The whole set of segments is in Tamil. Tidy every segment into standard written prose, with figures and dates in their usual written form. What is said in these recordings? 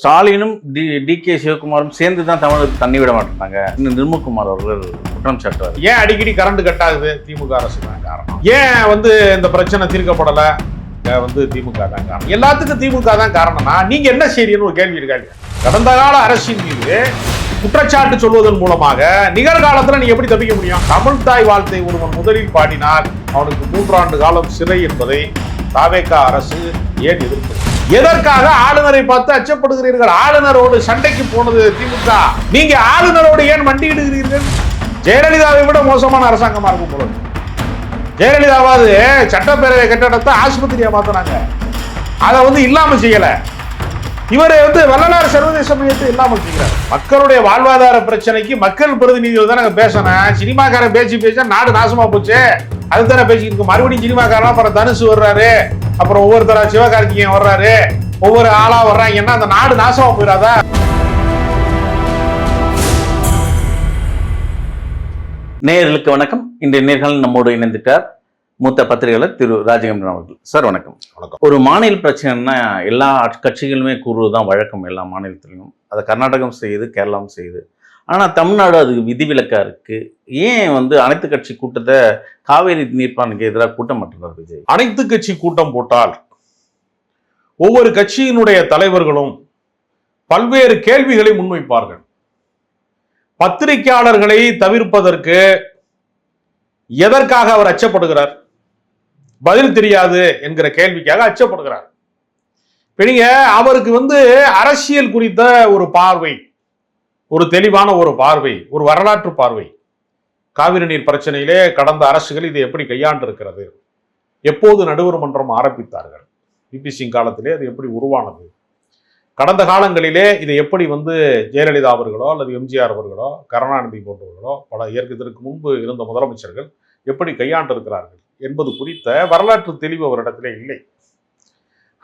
ஸ்டாலினும் டி.கே. சிவகுமாரும் சேர்ந்து தான் தமிழுக்கு தண்ணி விட மாட்டாங்க. இன்னும் நிர்மல்குமார் அவர்கள் குற்றம் சாட்டுறாரு. ஏன் அடிக்கடி கரண்ட் கட் ஆகுது? திமுக அரசு தான் காரணம். ஏன் இந்த பிரச்சனை தீர்க்கப்படல? திமுக தான் காரணம். எல்லாத்துக்கும் திமுக தான் காரணம்னா நீங்க என்ன செய்யறீங்கன்னு ஒரு கேள்வி இருக்காங்க. கடந்த கால அரசின் மீது குற்றச்சாட்டு சொல்வதன் மூலமாக நிகழ்காலத்துல நீ எப்படி தப்பிக்க முடியும்? தமிழ் தாய் வாழ்த்தை ஒருவன் முதலில் பாடினால் அவனுக்கு 3 ஆண்டு காலம் சிறை என்பதை தாவேக அரசு ஏன் எதிர்ப்பு? எதற்காக ஆளுநரை பார்த்து அச்சப்படுகிறீர்கள்? ஆளுநரோடு சண்டைக்கு போனது திமுக. நீங்க ஆளுநரோடு ஏன் மண்டியிடுகிறீர்கள்? ஜெயலலிதாவை விட மோசமான அரசாங்கமா இருக்கும் போல. ஜெயலலிதாவாவது சட்டப்பேரவை கட்டடத்தை ஆஸ்பத்திரியா மாத்தினாங்க. அதை இல்லாம செய்யல. இவர் வள்ளலார் சர்வதேச மையத்தை இல்லாமல் செய்கிறார். மக்களுடைய வாழ்வாதார பிரச்சனைக்கு மக்கள் பிரதிநிதிகள் தான் நாங்க பேசணும். சினிமாக்காரன் பேசி நாடு நாசமா போச்சு. அதுதானே பேசிட்டு இருக்கு. மறுபடியும் சினிமாக்காரன் அப்புறம் தனுசு வர்றாரு, அப்புறம் ஒவ்வொருத்தரா சிவகார்த்திகேயன் வர்றாரு, ஒவ்வொரு ஆளா வர்றாங்கன்னா அந்த நாடு நாசமா போயிடாதா? நேயர்களுக்கு வணக்கம். இன்றைய நேர்கள் நம்மோடு இணைந்துட்டார் மூத்த பத்திரிகையாளர் திரு ராஜகம்பீரன் அவர்கள். சார் வணக்கம். வணக்கம். ஒரு மாநில பிரச்சனைன்னா எல்லா கட்சிகளுமே கூறுவதுதான் வழக்கம். எல்லா மாநிலத்திலையும் அதை கர்நாடகம் செய்யுது, கேரளாவும் செய்யுது. ஆனால் தமிழ்நாடு அது விதிவிலக்கா இருக்கு. ஏன் அனைத்து கட்சி கூட்டத்தை காவேரி நீர்ப்பானுக்கு எதிராக கூட்டம் மாட்டுறார் விஜய்? அனைத்து கட்சி கூட்டம் போட்டால் ஒவ்வொரு கட்சியினுடைய தலைவர்களும் பல்வேறு கேள்விகளை முன்வைப்பார்கள். பத்திரிகையாளர்களை தவிர்ப்பதற்கு எதற்காக அவர் அச்சப்படுகிறார்? பதில் தெரியாது என்கிற கேள்விக்காக அச்சப்படுகிறார். நீங்க அவருக்கு அரசியல் குறித்த ஒரு பார்வை, ஒரு தெளிவான ஒரு பார்வை, ஒரு வரலாற்று பார்வை. காவிரி நீர் பிரச்சனையிலே கடந்த அரசுகள் இதை எப்படி கையாண்டு இருக்கிறது? எப்போது நடுவர் மன்றம் ஆரம்பித்தார்கள்? பி.பி. சிங் காலத்திலே அது எப்படி உருவானது? கடந்த காலங்களிலே இதை எப்படி ஜெயலலிதா அவர்களோ அல்லது எம்ஜிஆர் அவர்களோ கருணாநிதி போன்றவர்களோ பல இதற்கு முன்பு இருந்த முதலமைச்சர்கள் எப்படி கையாண்டு இருக்கிறார்கள் என்பது குறித்த வரலாற்று தெளிவு அவரிடத்திலே இல்லை.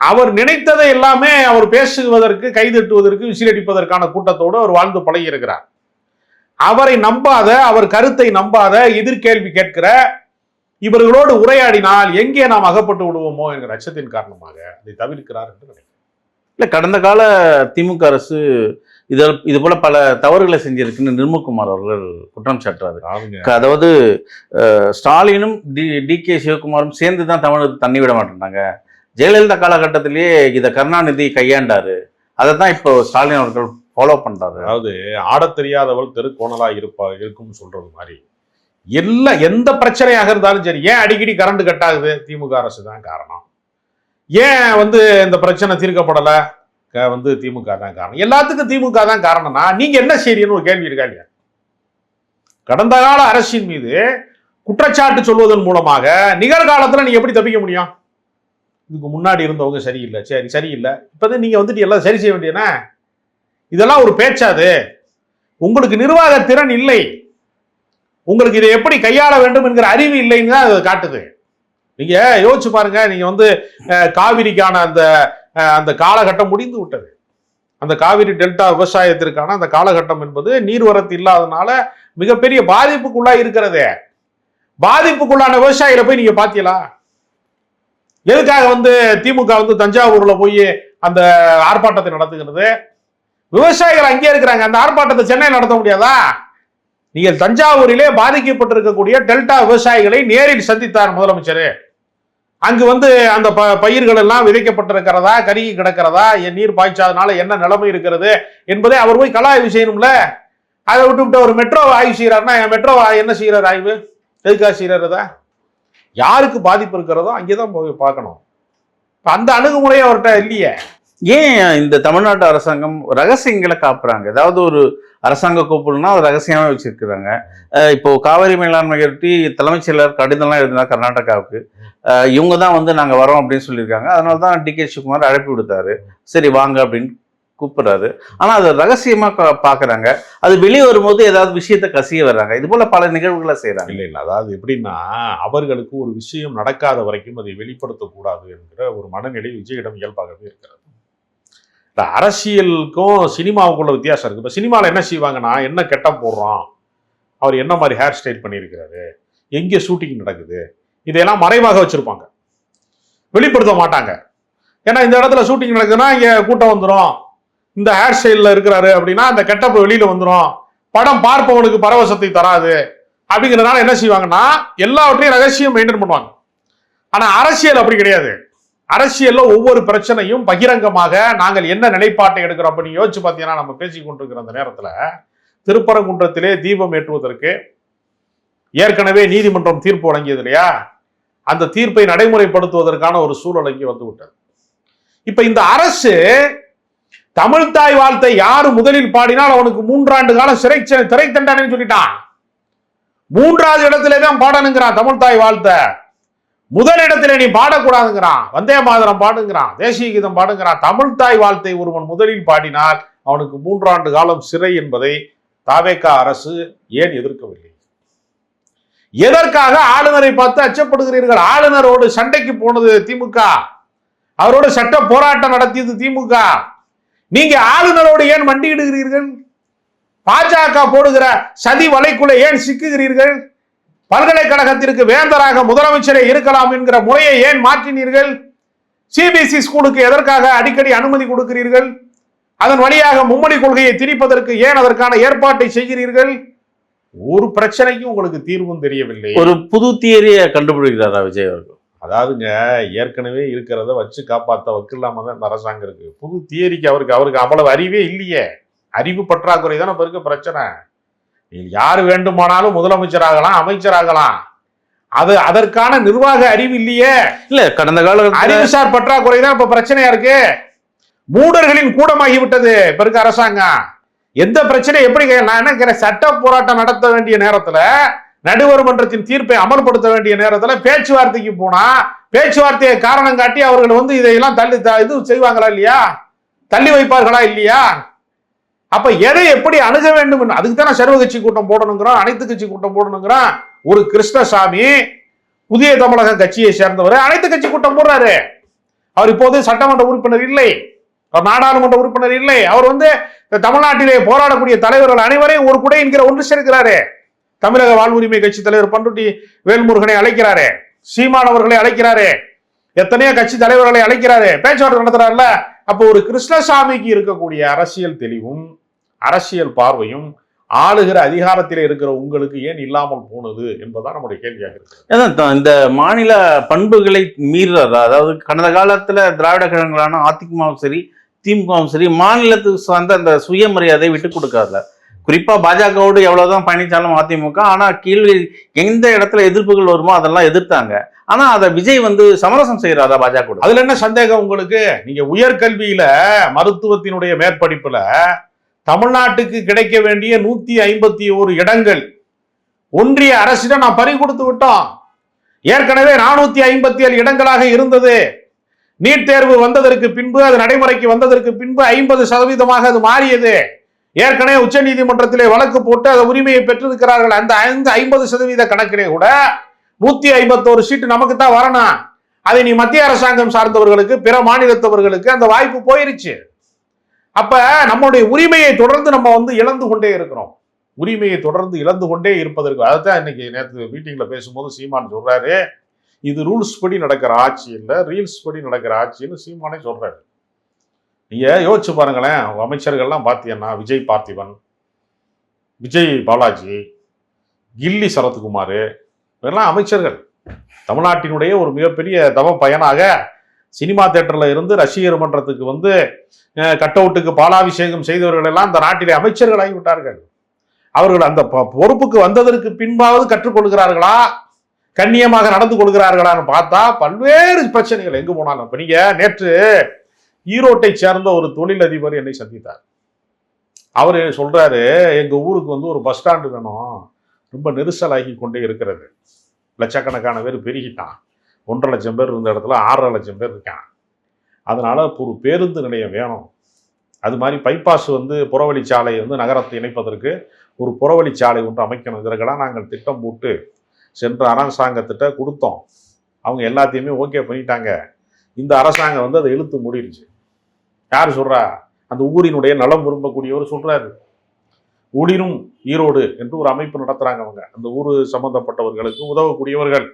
அவர் நினைத்ததை எல்லாமே அவர் பேசுவதற்கு, கைதட்டுவதற்கு, விசிலடிப்பதற்கான கூட்டத்தோடு அவர் வாழ்ந்து பழகி இருக்கிறார். அவரை நம்பாத, அவர் கருத்தை நம்பாத, எதிர்கேள்வி கேட்கிற இவர்களோடு உரையாடினால் எங்கே நாம் அகப்பட்டு விடுவோமோ என்கிற அச்சத்தின் காரணமாக அதை தவிர்க்கிறார் என்று நினைக்கிறேன். இல்ல, கடந்த கால திமுக அரசு இது போல பல தவறுகளை செஞ்சிருக்குன்னு நிர்மல்குமார் அவர்கள் குற்றம் சாட்டுறாரு. அதாவது ஸ்டாலினும் டி.கே. சிவகுமாரும் சேர்ந்து தான் தமிழுக்கு தண்ணி விட மாட்டாங்க. ஜெயலலிதா காலகட்டத்திலேயே இதை கருணாநிதி கையாண்டாரு. அதை தான் இப்போ ஸ்டாலின் அவர்கள் ஃபாலோ பண்றாரு. அதாவது ஆடத் தெரியாதவள் தெருக்கோணலா இருக்கும்னு சொல்றது மாதிரி எந்த பிரச்சனையாக இருந்தாலும் சரி, ஏன் அடிக்கடி கரண்ட் கட் ஆகுது? திமுக அரசு தான் காரணம். ஏன் இந்த பிரச்சனை தீர்க்கப்படல? திமுக தான் காரணம். எல்லாத்துக்கும் திமுக தான் காரணம்னா நீங்க என்ன செய்றீங்கன்னு ஒரு கேள்வி இருக்கா இல்லையா? கடந்த கால அரசின் மீது குற்றச்சாட்டு சொல்வதன் மூலமாக நிகழ்காலத்துல நீங்க எப்படி தப்பிக்க முடியும்? இதுக்கு முன்னாடி இருந்தவங்க சரியில்லை, சரியில்லை, இப்பதான் நீங்க எல்லாம் சரி செய்ய வேண்டியன. இதெல்லாம் ஒரு பேச்சாது. உங்களுக்கு நிர்வாக திறன் இல்லை, உங்களுக்கு இதை எப்படி கையாள வேண்டும் என்கிற அறிவு இல்லைன்னு தான் அது காட்டுது. நீங்க யோசிச்சு பாருங்க. நீங்க காவிரிக்கான அந்த காலகட்டம் முடிந்து விட்டது. அந்த காவிரி டெல்டா விவசாயத்திற்கான அந்த காலகட்டம் என்பது நீர்வரத்து இல்லாதனால மிகப்பெரிய பாதிப்புக்குள்ளா இருக்கிறதே. பாதிப்புக்குள்ளான விவசாயிகளை போய் நீங்க பாத்தீங்களா? எதுக்காக திமுக தஞ்சாவூர்ல போய் அந்த ஆர்ப்பாட்டத்தை நடத்துகிறது? விவசாயிகள் அங்கே இருக்கிறாங்க. அந்த ஆர்ப்பாட்டத்தை சென்னையில் நடத்த முடியாதா? நீங்கள் தஞ்சாவூரிலே பாதிக்கப்பட்டிருக்கக்கூடிய டெல்டா விவசாயிகளை நேரில் சந்தித்தார் முதலமைச்சர். அங்கு அந்த பயிர்கள் எல்லாம் விதைக்கப்பட்டிருக்கிறதா, கருகி கிடக்கிறதா, நீர் பாய்ச்சாதனால என்ன நிலைமை இருக்கிறது என்பதை அவர் போய் ஆய்வு செய்யணும்ல. அதை விட்டு ஒரு மெட்ரோ ஆய்வு செய்யறாருன்னா, மெட்ரோ என்ன செய்யறாரு ஆய்வு? எதுக்காக செய்யறதா? யாருக்கு பாதிப்பு இருக்கிறதோ அங்கேதான் போய் பார்க்கணும். அந்த அணுகுமுறையை அவர்கிட்ட இல்லையே. ஏன் இந்த தமிழ்நாட்டு அரசாங்கம் ரகசியங்களை காப்புறாங்க? ஏதாவது ஒரு அரசாங்க கூப்பிடுனா அது ரகசியமா வச்சிருக்கிறாங்க. இப்போ காவிரி மேலாண்மை கட்டி தலைமைச் செயலர் கடிதம்லாம் எழுதினா கர்நாடகாவுக்கு, இவங்க தான் நாங்க வரோம் அப்படின்னு சொல்லியிருக்காங்க. அதனாலதான் டி.கே. சிவகுமார் அழைப்பு விடுத்தாரு. சரி வாங்க அப்படின்னு கூப்பிடுறாரு. ஆனா அது ரகசியமா பாக்குறாங்க. அது வெளியே வரும்போது ஏதாவது விஷயத்த கசிய வர்றாங்க. இது போல பல நிகழ்வுகளை செய்யறாங்க. இல்லை, அதாவது எப்படின்னா, அவர்களுக்கு ஒரு விஷயம் நடக்காத வரைக்கும் அதை வெளிப்படுத்தக்கூடாது என்கிற ஒரு மனநிலை விஜயிடம் இயல்பாகவே இருக்கிறது. அரசியலுக்கும் சினிமாவுக்குள்ள வித்தியாசம் இருக்கு. இப்ப சினிமாவில் என்ன செய்வாங்கன்னா, என்ன கெட்டப் போடுறோம், அவர் என்ன மாதிரி ஹேர் ஸ்டைல் பண்ணியிருக்கிறாரு, எங்கே ஷூட்டிங் நடக்குது, இதையெல்லாம் மறைவாக வச்சிருப்பாங்க, வெளிப்படுத்த மாட்டாங்க. ஏன்னா இந்த இடத்துல ஷூட்டிங் நடக்குதுன்னா இங்க கூட்டம் வந்துடும், இந்த ஹேர் ஸ்டைல்ல இருக்கிறாரு அப்படின்னா அந்த கெட்டப்பு வெளியில வந்துடும், படம் பார்ப்பவனுக்கு பரவசத்தை தராது அப்படிங்கிறதுனால என்ன செய்வாங்கன்னா எல்லாவற்றையும் ரகசியம் மெயின்டைன் பண்ணுவாங்க. ஆனா அரசியல் அப்படி கிடையாது. அரசியல்ல ஒவ்வொரு பிரச்சனையும் பகிரங்கமாக நாங்கள் என்ன நிலைப்பாட்டை எடுக்கிறோம் அப்படின்னு யோசிச்சு பார்த்தீங்கன்னா, நம்ம பேசிக் கொண்டிருக்கிற அந்த நேரத்துல திருப்பரங்குன்றத்திலே தீபம் ஏற்றுவதற்கு ஏற்கனவே நீதிமன்றம் தீர்ப்பு வழங்கியது இல்லையா, அந்த தீர்ப்பை நடைமுறைப்படுத்துவதற்கான ஒரு சூழல் இங்கே வந்து விட்டது. இப்ப இந்த அரசு தமிழ்தாய் வாழ்த்தை யாரு முதலில் பாடினால் அவனுக்கு 3 ஆண்டு காலம் சிறை தண்டனை சொல்லிட்டான். 3வது இடத்திலே தான் பாடணுங்கிறான் தமிழ்தாய் வாழ்த்தை. முதலிடத்திலே நீ பாடக்கூடாதுங்கிறான். வந்தே மாதரம் பாடுங்கிறான், தேசிய கீதம் பாடுங்கிறான். தமிழ்தாய் வாழ்த்தை ஒருவன் முதலில் பாடினால் அவனுக்கு 3 ஆண்டு காலம் சிறை என்பதை தாவேகா அரசு ஏன் எதிர்க்கவில்லை? எதற்காக ஆளுநரை பார்த்து அச்சப்படுகிறீர்கள்? ஆளுநரோடு சண்டைக்கு போனது திமுக, அவரோடு சட்ட போராட்டம் நடத்தியது திமுக. நீங்க ஆளுநரோடு ஏன் மண்டியிடுகிறீர்கள்? பாஜக போடுகிற சதி வலைக்குள்ள ஏன் சிக்குகிறீர்கள்? பல்கலைக்கழகத்திற்கு வேந்தராக முதலமைச்சரே இருக்கலாம் என்கிற முறையை ஏன் மாற்றினீர்கள்? சிபிஎஸ்இ ஸ்கூலுக்கு எதற்காக அடிக்கடி அனுமதி கொடுக்கிறீர்கள்? அதன் வழியாக மும்மொழி கொள்கையை திணிப்பதற்கு ஏன் அதற்கான ஏற்பாட்டை செய்கிறீர்கள்? ஒரு பிரச்சனைக்கும் உங்களுக்கு தீர்வும் தெரியவில்லை. ஒரு புது தியரியை கண்டுபிடிக்கிறாரா விஜய் அவர்கள்? அதாவதுங்க, ஏற்கனவே இருக்கிறத வச்சு காப்பாற்ற வக்கில்லாம தான் இந்த அரசாங்கம் இருக்கு. புது தியரிக்கு அவருக்கு அவ்வளவு அறிவே இல்லையே. அறிவு பற்றாக்குறை தான் இப்ப இருக்க பிரச்சனை. யார் வேண்டுமானாலும் முதலமைச்சராகலாம், அமைச்சராகலாம். அதற்கான நிர்வாக அறிவு இல்லையே. இல்ல, கடந்த கால அறிவுசார் பற்றாக்குறை தான் இப்ப பிரச்சனையா இருக்கு. மூடர்களின் கூடமாகி விட்டது இப்ப இருக்க அரசாங்கம். எந்த பிரச்சனை எப்படி நான் என்ன சட்ட போராட்டம் நடத்த வேண்டிய நேரத்துல, நடுவர் மன்றத்தின் தீர்ப்பை அமல்படுத்த வேண்டிய நேரத்துல பேச்சுவார்த்தைக்கு போனா பேச்சுவார்த்தையை காரணம் காட்டி அவர்கள் இதையெல்லாம் இது செய்வாங்களா இல்லையா? தள்ளி வைப்பார்களா இல்லையா? அப்ப எதை எப்படி அணுக வேண்டும்? அதுக்கு தானே சர்வ கட்சி கூட்டம் போடணுங்கிறோம், அனைத்து கட்சி கூட்டம் போடணுங்கிறோம். ஒரு கிருஷ்ணசாமி புதிய தமிழக கட்சியை சேர்ந்தவர் அனைத்து கட்சி கூட்டம் போடுறாரு. அவர் இப்போது சட்டமன்ற உறுப்பினர் இல்லை, அவர் நாடாளுமன்ற உறுப்பினர் இல்லை. அவர் தமிழ்நாட்டிலே போராடக்கூடிய தலைவர்கள் அனைவரையும் ஒரு குடை என்கிற ஒன்று சேர்க்கிறாரு. தமிழக வாழ்வுரிமை கட்சி தலைவர் பண்ருட்டி வேல்முருகனை அழைக்கிறாரு, சீமான் அவர்களை அழைக்கிறாரு, எத்தனையோ கட்சி தலைவர்களை அழைக்கிறாரு, பேச்சுவார்த்தை நடத்துறாருல. அப்போ ஒரு கிருஷ்ணசாமிக்கு இருக்கக்கூடிய அரசியல் தெளிவும் அரசியல் பார்வையும் ஆளுகிற அதிகாரத்திலே இருக்கிற உங்களுக்கு ஏன் இல்லாமல் போனது என்பதுதான் நம்முடைய கேள்வியாக இருக்கு. இந்த மாநில பண்புகளை மீறுறதா? அதாவது கடந்த காலத்துல திராவிட கழகங்களான அதிமுகவும் சரி திமுகவும் சரி மாநிலத்துக்கு சார்ந்த அந்த சுயமரியாதை விட்டு கொடுக்காதுல. குறிப்பா பாஜகவோடு எவ்வளவுதான் பயணிச்சாலும் அதிமுக, ஆனா கீழே எந்த இடத்துல எதிர்ப்புகள் வருமோ அதெல்லாம் எதிர்த்தாங்க. ஆனா அதை விஜய் சமரசம் செய்யறாரா பாஜக? அதுல என்ன சந்தேகம் உங்களுக்கு? நீங்க உயர்கல்வியில மருத்துவத்தினுடைய மேற்படிப்புல தமிழ்நாட்டுக்கு கிடைக்க வேண்டிய 151 இடங்கள் ஒன்றிய அரசிடம் நான் பறி கொடுத்து விட்டோம். ஏற்கனவே 457 இடங்களாக இருந்தது. நீட் தேர்வு வந்ததற்கு பின்பு, அது நடைமுறைக்கு வந்ததற்கு பின்பு 50% அது மாறியது. ஏற்கனவே உச்ச நீதிமன்றத்திலே வழக்கு போட்டு அந்த உரிமையை பெற்றிருக்கிறார்கள். அந்த 50% கணக்கிலே கூட 151 சீட்டு நமக்கு தான் வரணும். அதை நீ மத்திய அரசாங்கம் சார்ந்தவர்களுக்கு, பிற மாநிலத்தவர்களுக்கு அந்த வாய்ப்பு போயிருச்சு. அப்ப நம்முடைய உரிமையை தொடர்ந்து நம்ம இழந்து கொண்டே இருக்கிறோம். உரிமையை தொடர்ந்து இழந்து கொண்டே இருப்பதற்கு அதைத்தான் இன்னைக்கு நேற்று மீட்டிங்ல பேசும்போது சீமான் சொல்றாரு, இது ரூல்ஸ் படி நடக்கிற ஆட்சி இல்லை, ரீல்ஸ் படி நடக்கிற ஆட்சின்னு சீமானே சொல்றாரு. நீங்க யோசிச்சு பாருங்களேன், அமைச்சர்கள்லாம் பார்த்தீங்கன்னா விஜய் பார்த்திபன், விஜய் பாலாஜி, கில்லி சரத்குமார், இதெல்லாம் அமைச்சர்கள். தமிழ்நாட்டினுடைய ஒரு மிகப்பெரிய தவ பயனாக சினிமா தியேட்டர்ல இருந்து ரசிகர் மன்றத்துக்கு கட் அவுட்டுக்கு பாலாபிஷேகம் செய்தவர்கள் எல்லாம் இந்த நாட்டிலே அமைச்சர்கள் ஆகிவிட்டார்கள். அவர்கள் அந்த பொறுப்புக்கு வந்ததற்கு பின்பாவது கற்றுக்கொள்கிறார்களா, கண்ணியமாக நடந்து கொள்கிறார்களான்னு பார்த்தா பல்வேறு பிரச்சனைகள் எங்கு போனாலும். இப்ப நீங்க நேற்று ஈரோட்டை சேர்ந்த ஒரு தொழிலதிபர் என்னை சந்தித்தார். அவரு சொல்றாரு, எங்க ஊருக்கு ஒரு பஸ் ஸ்டாண்டு வேணும், ரொம்ப நெரிசலாகி கொண்டே இருக்கிறது, லட்சக்கணக்கான பேர் பெருகிட்டான், 1.5 லட்சம் பேர் இருந்த இடத்துல 6.5 லட்சம் பேர் இருக்கான், அதனால ஒரு பேருந்து நிலையம் வேணும். அது மாதிரி பைபாஸ் புறவழிச்சாலை நகரத்தை இணைப்பதற்கு ஒரு புறவழிச்சாலை ஒன்று அமைக்கணும். இதற்கெல்லாம் நாங்கள் திட்டம் போட்டு சென்ற அரசாங்கத்திட்ட கொடுத்தோம். அவங்க எல்லாத்தையுமே ஓகே பண்ணிட்டாங்க. இந்த அரசாங்கம் அதை இழுத்து மூடிடுச்சு. யார் சொல்றா? அந்த ஊரினுடைய நலம் விரும்பக்கூடியவர் சொல்றாரு. ஊழிரும் ஈரோடு என்று ஒரு அமைப்பு நடத்துறாங்க. அவங்க அந்த ஊர் சம்பந்தப்பட்டவர்களுக்கு உதவக்கூடியவர்கள்.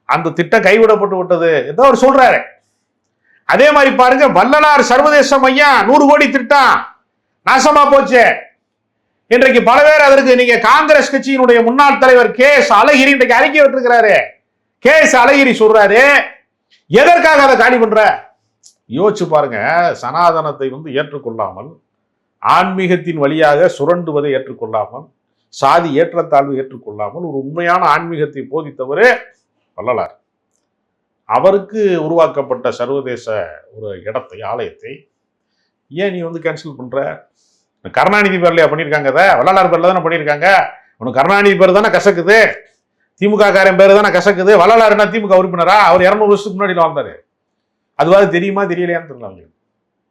அந்த திட்டம் கைவிடப்பட்டு விட்டது என்று அவர் சொல்றாரு. அதே மாதிரி பாருங்க, வள்ளலார் சர்வதேச மையம் 100 கோடி திட்டம் நாசமா போச்சு. இன்றைக்கு பல பேர் அதற்கு நீங்க காங்கிரஸ் கட்சியினுடைய முன்னாள் தலைவர் கே.எஸ். அழகிரி இன்றைக்கு அறிக்கை விட்டுருக்கிறாரு. கே.எஸ். அழகிரி சொல்றாரு, எதற்காக அதை காலி பண்ற? யோசிச்சு பாருங்க. சனாதனத்தை ஏற்றுக்கொள்ளாமல், ஆன்மீகத்தின் வழியாக சுரண்டுவதை ஏற்றுக்கொள்ளாமல், சாதி ஏற்றத்தாழ்வு ஏற்றுக்கொள்ளாமல் ஒரு உண்மையான ஆன்மீகத்தை போதித்தவர் வள்ளலார். அவருக்கு உருவாக்கப்பட்ட சர்வதேச ஒரு இடத்தை, ஆலயத்தை ஏன் நீ கேன்சல் பண்ற? கருணாநிதி பேர்லையா பண்ணியிருக்காங்க? அதை வள்ளலார் பேர்ல தானே பண்ணியிருக்காங்க. உனக்கு கருணாநிதி பேர் தானே கசக்குது, திமுக காரன் பேர் தானே கசக்குது. வள்ளலார் என்ன திமுக உறுப்பினரா? அவர் 200 வருஷத்துக்கு முன்னாடி வாழ்ந்தாரு. அதுவாது தெரியுமா தெரியலையான்னு தெரியல.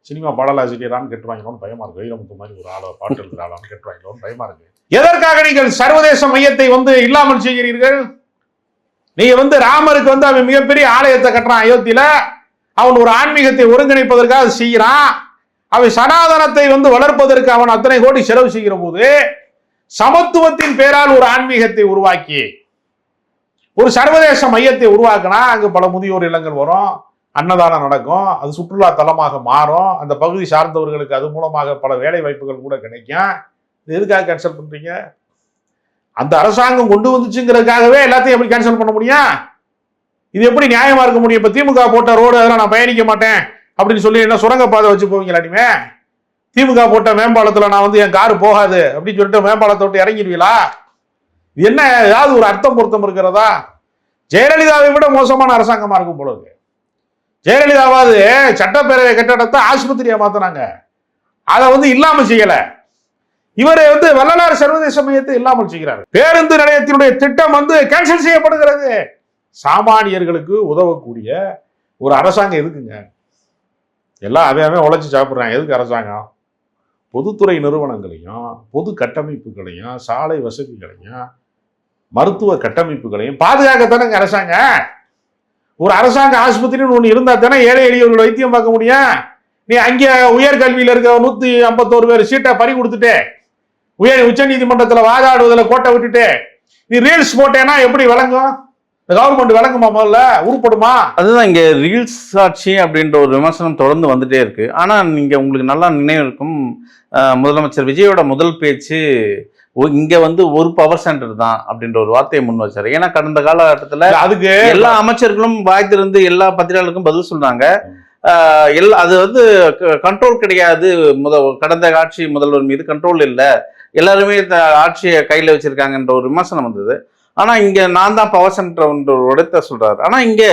சினிமா பாடலாசிரியரான்னு கெட்டுவாங்களோன்னு பயமா இருக்கு. வைரமுத்து மாதிரி ஒரு ஆளை பாட்டு எழுதுற ஆளான்னு கெட்டுவாங்களோன்னு பயமா இருக்கு. எதற்காக நீங்கள் சர்வதேச மையத்தை இல்லாமல் செய்கிறீர்கள்? நீங்க ராமருக்கு அவன் மிகப்பெரிய ஆலயத்தை கட்டுறான் அயோத்தியில. அவன் ஒரு ஆன்மீகத்தை ஒருங்கிணைப்பதற்காக செய்யறான். அவன் சனாதனத்தை வளர்ப்பதற்கு அவன் அத்தனை கோடி செலவு செய்கிற போது, சமத்துவத்தின் பேரால் ஒரு ஆன்மீகத்தை உருவாக்கி ஒரு சர்வதேச மையத்தை உருவாக்கினா அங்கு பல முதியோர் இல்லங்கள் வரும், அன்னதானம் நடக்கும், அது சுற்றுலா தலமாக மாறும், அந்த பகுதி சார்ந்தவர்களுக்கு அது மூலமாக பல வேலை வாய்ப்புகள் கூட கிடைக்கும். எதுக்காக கேன்சல் பண்றீங்க? அந்த அரசாங்கம் கொண்டு வந்துச்சுங்கிறதுக்காகவே எல்லாத்தையும் எப்படி கேன்சல் பண்ண முடியும்? இது எப்படி நியாயமா இருக்க முடியும்? இப்ப திமுக போட்ட ரோடு அதெல்லாம் நான் பயணிக்க மாட்டேன் அப்படின்னு சொல்லி என்ன சுரங்கப்பாதை வச்சு போவீங்களாட்டியுமே? திமுக போட்ட மேம்பாலத்துல நான் என் காரு போகாது அப்படின்னு சொல்லிட்டு மேம்பாலத்தை விட்டு இறங்கிடுவீங்களா? என்ன ஏதாவது ஒரு அர்த்தம் பொருத்தம் இருக்கிறதா? ஜெயலலிதாவை விட மோசமான அரசாங்கமா இருக்கும் போல இருக்கு. ஜெயலலிதாவாவது சட்டப்பேரவை கட்டடத்தை ஆஸ்பத்திரியா மாத்தினாங்க, அதை இல்லாம செய்யல. இவரை வள்ளலார் சர்வதேச மையத்தை இல்லாமல் செய்கிறார். பேருந்து நிலையத்தினுடைய திட்டம் கேன்சல் செய்யப்படுகிறது. சாமானியர்களுக்கு உதவக்கூடிய ஒரு அரசாங்கம் எதுக்குங்க? எல்லாம் அவன் உழைச்சி சாப்பிட்றாங்க. எதுக்கு அரசாங்கம்? பொதுத்துறை நிறுவனங்களையும், பொது கட்டமைப்புகளையும், சாலை வசதிகளையும், மருத்துவ கட்டமைப்புகளையும் பாதுகாக்கத்தானங்க அரசாங்கம். ஒரு அரசாங்க ஆஸ்பத்திரின்னு ஒன்று இருந்தா தானே ஏழை எளியவர்கள் வைத்தியம் பார்க்க முடியும். நீ அங்கே உயர்கல்வியில் இருக்க 151 பேர் சீட்டை பறி கொடுத்துட்டு உச்ச நீதிமன்றத்தில் வாதாடுவதில் கோட்டை விட்டுட்டு நீ ரீல்ஸ் போட்டேன்னா எப்படி விளங்கும்? கவர்மெண்ட் விளங்குமா? முதல்ல உருப்படுமா? அதுதான் இங்க ரீல்ஸ் ஆட்சி அப்படின்ற ஒரு விமர்சனம் தொடர்ந்து வந்துட்டே இருக்கு. ஆனா நீங்க உங்களுக்கு நல்லா நினைவு இருக்கும், முதலமைச்சர் விஜயோட முதல் பேச்சு இங்க ஒரு பவர் சென்டர் தான் அப்படின்ற ஒரு வார்த்தையை முன் வச்சாரு. ஏன்னா கடந்த காலகட்டத்துல அதுக்கு எல்லா அமைச்சர்களும் வாய்த்திருந்து எல்லா பத்திரிகைகளுக்கும் பதில் சொன்னாங்க. அது கண்ட்ரோல் கிடையாது, கடந்த ஆட்சி முதல்வர் மீது கண்ட்ரோல் இல்லை, எல்லாருமே ஆட்சியை கையில வச்சிருக்காங்கன்ற ஒரு விமர்சனம் வந்தது. ஆனா இங்க நான் தான் பவர் சென்டர் ஒரு இடத்த சொல்றாரு. ஆனா இங்க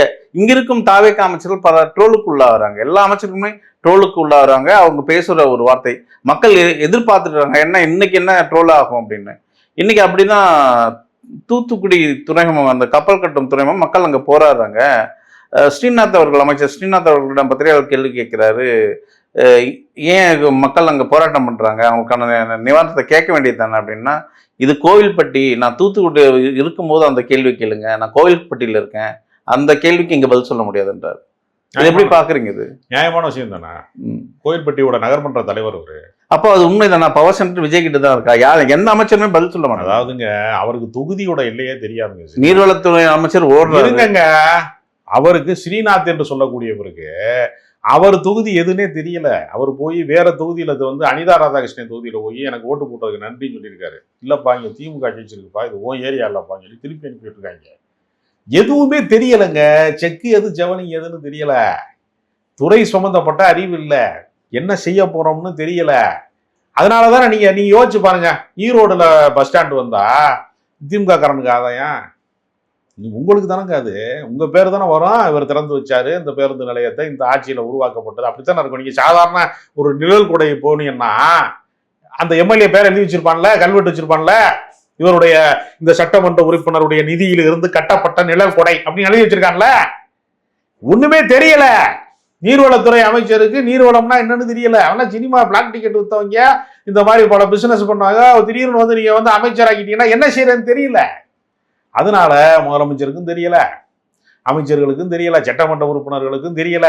இருக்கும் தாவேக அமைச்சர்கள் பல ட்ரோலுக்கு உள்ளாகிறாங்க. எல்லா அமைச்சர்களுமே ட்ரோலுக்கு உள்ளாகிறாங்க. அவங்க பேசுற ஒரு வார்த்தை மக்கள் எதிர்பார்த்துட்டு என்ன இன்னைக்கு என்ன ட்ரோல் ஆகும் அப்படின்னு. இன்னைக்கு அப்படிதான் தூத்துக்குடி துறைமுகம், அந்த கப்பல் கட்டும் துறைமுகம், மக்கள் அங்க போராடுறாங்க. ஸ்ரீநாத் அவர்கள், அமைச்சர் ஸ்ரீநாத் அவர்களிடம் பத்திரிகையாளர் கேள்வி கேட்கிறாரு, ஏன் மக்கள் அங்கே போராட்டம் பண்ணுறாங்க, அவங்களுக்கான நிவாரணத்தை கேட்க வேண்டியது தானே அப்படின்னா, இது கோவில்பட்டி, நான் தூத்துக்குடி இருக்கும்போது அந்த கேள்வி கேளுங்க, நான் கோவில்பட்டியில் இருக்கேன், அந்த கேள்விக்கு இங்கே பதில் சொல்ல முடியாதுன்றார். அது எப்படி பார்க்குறீங்க? இது நியாயமான விஷயம் தானே? கோவில்பட்டியோட நகர்மன்ற தலைவர் அவரு. அப்போ அது உண்மை தானே? பவர் சென்டர் விஜய் கிட்ட தான் இருக்கா? யார் எந்த அமைச்சருமே பதில் சொல்ல மாட்டாங்க. அதாவதுங்க, அவருக்கு தொகுதியோட எல்லையே தெரியாதுங்க. நீர்வளத்துறை அமைச்சர் ஓடுறாங்க. அவருக்கு ஸ்ரீநாத் என்று சொல்லக்கூடியவருக்கு அவர் தொகுதி எதுன்னே தெரியல. அவர் போய் வேற தொகுதியில அனிதா ராதாகிருஷ்ணன் தொகுதியில போய் எனக்கு ஓட்டு போட்டதுக்கு நன்றின்னு சொல்லியிருக்காரு. இல்லப்பா இங்க திமுக ஜெயிச்சிருக்குப்பா, இது ஓ ஏரியா இல்லப்பான்னு சொல்லி திருப்பி அனுப்பிட்டு இருக்காங்க. எதுவுமே தெரியலைங்க. செக்கு எது ஜவனி எதுன்னு தெரியல. துறை சம்பந்தப்பட்ட அறிவு இல்லை. என்ன செய்ய போறோம்னு தெரியல. அதனாலதானே நீங்க யோசிச்சு பாருங்க, ஈரோடுல பஸ் ஸ்டாண்டு வந்தா திமுக காரனுக்கு ஆதாயம் உங்களுக்கு தானங்க. அது உங்க பேர் தானே வரும். இவர் திறந்து வச்சாரு இந்த பேருந்து நிலையத்தை, இந்த ஆட்சியில உருவாக்கப்பட்டது, அப்படித்தானே இருக்கும். நீங்க சாதாரண ஒரு நிழல் கொடை போனீங்கன்னா அந்த எம்எல்ஏ பேர் எழுதி வச்சிருப்பான்ல, கல்வெட்டு வச்சிருப்பான்ல, இவருடைய இந்த சட்டமன்ற உறுப்பினருடைய நிதியில இருந்து கட்டப்பட்ட நிழல் கொடை அப்படின்னு எழுதி வச்சிருக்கான்ல. ஒண்ணுமே தெரியல. நீர்வளத்துறை அமைச்சருக்கு நீர்வளம்னா என்னன்னு தெரியல. அவனா சினிமா பிளாக் டிக்கெட் வித்தவங்க இந்த மாதிரி பல பிசினஸ் பண்ணாங்க. திடீர்னு நீங்க அமைச்சராக்கிட்டீங்கன்னா என்ன செய்யறதுன்னு தெரியல. அதனால முதலமைச்சருக்கும் தெரியல, அமைச்சர்களுக்கும் தெரியல, சட்டமன்ற உறுப்பினர்களுக்கும் தெரியல,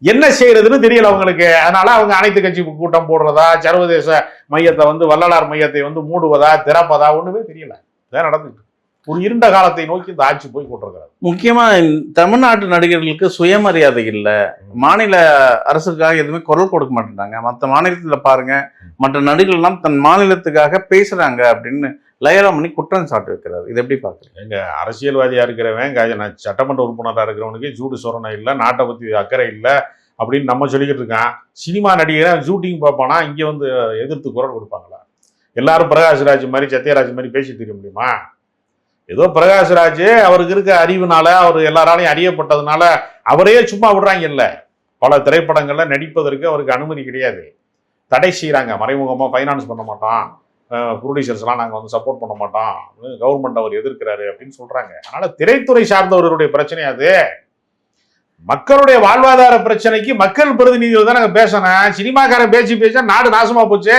என்ன செய்யறதுன்னு தெரியல அவங்களுக்கு. அதனால அவங்க அனைத்து கட்சி கூட்டம் போடுறதா, சர்வதேச மையத்தை வள்ளலார் மையத்தை மூடுவதா, திறப்பதா ஒண்ணுமே தெரியல. இதான் நடந்துட்டு. ஒரு இருண்ட காலத்தை நோக்கி இந்த ஆட்சி போய் கொண்டிருக்கிறது. முக்கியமா தமிழ்நாட்டு நடிகர்களுக்கு சுயமரியாதை இல்லை. மாநில அரசுக்காக எதுவுமே குரல் கொடுக்க மாட்டேங்கிறாங்க. மற்ற மாநிலத்துல பாருங்க, மற்ற நடிகர்கள்லாம் தன் மாநிலத்துக்காக பேசுறாங்க அப்படின்னு லயலாமணி குற்றம் சாட்டு வைக்கிறார். இது எப்படி பாக்குறீங்க? எங்க அரசியல்வாதியா இருக்கிறவன், சட்டமன்ற உறுப்பினராக இருக்கிறவனுக்கு சூடு சொரணை இல்லை, நாட்டை பத்தி அக்கறை இல்லை அப்படின்னு நம்ம சொல்லிக்கிட்டு இருக்கான். சினிமா நடிகரை ஷூட்டிங் பார்ப்பானா இங்க வந்து எதிர்த்து குரல் கொடுப்பாங்களா? எல்லாரும் பிரகாஷ்ராஜ் மாதிரி சத்யராஜ் மாதிரி பேசிட்டு இருக்க முடியுமா? ஏதோ பிரகாஷ்ராஜ் அவருக்கு இருக்க அறிவுனால, அவர் எல்லாராலையும் அறியப்பட்டதுனால அவரே சும்மா விடுறாங்கல்ல. பல திரைப்படங்கள்ல நடிப்பதற்கு அவருக்கு அனுமதி கிடையாது, தடை செய்யறாங்க. மறைமுகமா ஃபைனான்ஸ் பண்ண மாட்டோம், ப்ரொடியூசர்ஸ்லாம் நாங்கள் வந்து சப்போர்ட் பண்ண மாட்டோம், கவர்மெண்ட் அவர் எதிர்க்கிறாரு அப்படின்னு சொல்றாங்க. அதனால திரைத்துறை சார்ந்தவர்களுடைய பிரச்சனை அது. மக்களுடைய வாழ்வாதார பிரச்சனைக்கு மக்கள் பிரதிநிதிகள் தான் நாங்கள் பேசணும். சினிமாக்காரன் பேச நாடு நாசமா போச்சு,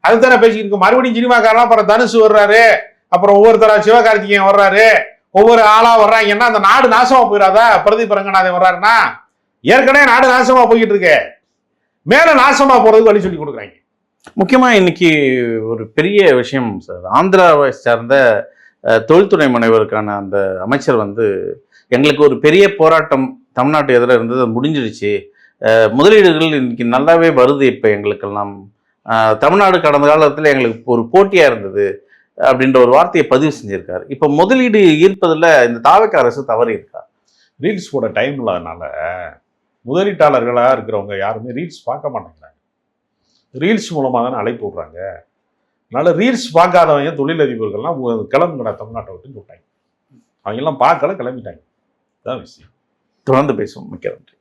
அதுதானே பேசிக்கிட்டு இருக்கோம். மறுபடியும் சினிமாக்காரன் அப்புறம் தனுஷ் வர்றாரு, அப்புறம் ஒவ்வொருத்தரா சிவகார்த்திகேயன் வர்றாரு, ஒவ்வொரு ஆளா வர்றாங்கன்னா அந்த நாடு நாசமா போயிடாதா? பிரதீப் ரங்கநாதன் வர்றாருன்னா ஏற்கனவே நாடு நாசமா போய்கிட்டு இருக்கு, மேல நாசமா போறதுக்கு வழி சொல்லி கொடுக்குறாங்க. முக்கியமா இன்னைக்கு ஒரு பெரிய விஷயம் சார், ஆந்திராவை சார்ந்த தொழில்துறை முனைவருக்கான அந்த அமைச்சர் வந்து எங்களுக்கு ஒரு பெரிய போராட்டம் தமிழ்நாட்டு எதிராக இருந்தது, அது முடிஞ்சிடுச்சு, முதலீடுகள் இன்னைக்கு நல்லாவே வருது, இப்போ எங்களுக்கெல்லாம் தமிழ்நாடு கடந்த காலத்தில் எங்களுக்கு ஒரு போட்டியாக இருந்தது அப்படின்ற ஒரு வார்த்தையை பதிவு செஞ்சிருக்காரு. இப்போ முதலீடு ஈர்ப்பதில் இந்த தாவேக்கா அரசு தவறி இருக்கா? ரீல்ஸ் போட டைம் இல்லாதனால முதலீட்டாளர்களாக இருக்கிறவங்க யாருமே ரீல்ஸ் பார்க்க மாட்டேங்கிறாங்க. ரீல்ஸ் மூலமாக தானே அழைப்பு விடுறாங்க. அதனால ரீல்ஸ் பார்க்காதவங்க தொழிலதிபர்கள்லாம் கிளம்புங்கடா தமிழ்நாட்டை விட்டு விட்டாங்க. அவங்க எல்லாம் பார்க்கல, கிளம்பிட்டாங்க. இதுதான் விஷயம். தொடர்ந்து பேசுவோம். மிக்க நன்றி.